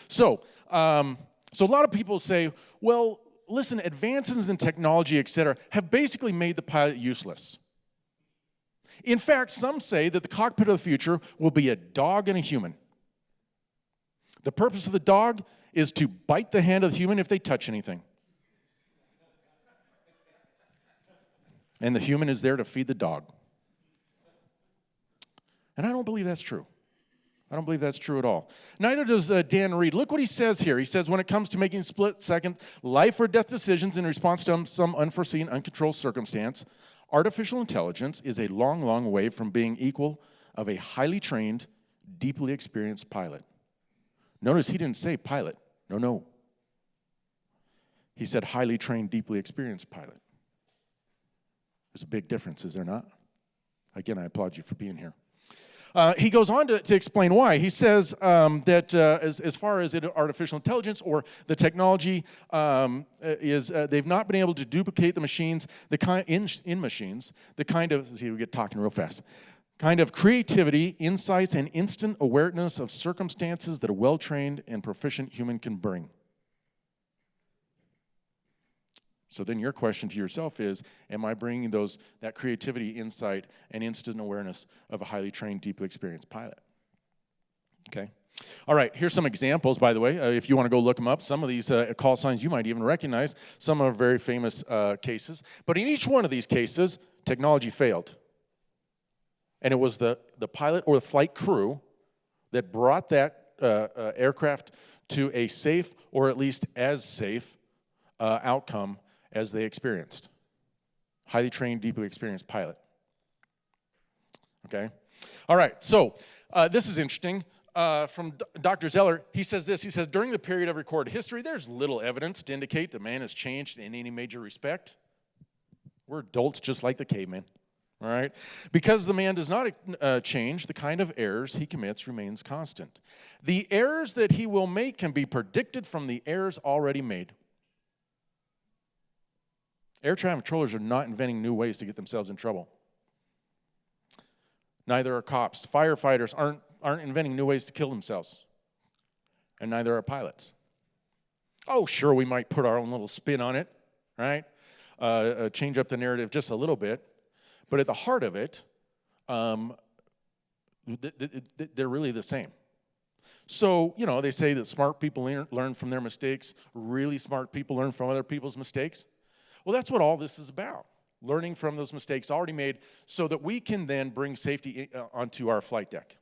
So, so a lot of people say, well, listen, advances in technology, et cetera, have basically made the pilot useless. In fact, some say that the cockpit of the future will be a dog and a human. The purpose of the dog is to bite the hand of the human if they touch anything. And the human is there to feed the dog. And I don't believe that's true. I don't believe that's true at all. Neither does Dan Reed. Look what he says here. He says, when it comes to making split-second life or death decisions in response to some unforeseen, uncontrolled circumstance, artificial intelligence is a long, long way from being equal of a highly trained, deeply experienced pilot. Notice he didn't say pilot. No. He said highly trained, deeply experienced pilot. There's a big difference, is there not? Again, I applaud you for being here. He goes on to explain why. He says that as far as artificial intelligence or the technology they've not been able to duplicate the machines, in machines, the kind of, see, we get talking real fast, kind of creativity, insights, and instant awareness of circumstances that a well-trained and proficient human can bring. So then your question to yourself is, am I bringing that creativity, insight, and instant awareness of a highly trained, deeply experienced pilot? Okay. All right, here's some examples, by the way, if you want to go look them up. Some of these call signs you might even recognize. Some are very famous cases. But in each one of these cases, technology failed. And it was the pilot or the flight crew that brought that aircraft to a safe, or at least as safe, outcome as they experienced. Highly trained, deeply experienced pilot. Okay? All right, so this is interesting. From Dr. Zeller, he says this. He says, during the period of recorded history, there's little evidence to indicate that man has changed in any major respect. We're adults just like the caveman. All right? Because the man does not change, the kind of errors he commits remains constant. The errors that he will make can be predicted from the errors already made. Air traffic controllers are not inventing new ways to get themselves in trouble. Neither are cops. Firefighters aren't inventing new ways to kill themselves. And neither are pilots. Oh, sure, we might put our own little spin on it, right? Change up the narrative just a little bit. But at the heart of it, they're really the same. So, you know, they say that smart people learn from their mistakes. Really smart people learn from other people's mistakes. Well, that's what all this is about. Learning from those mistakes already made so that we can then bring safety onto our flight deck.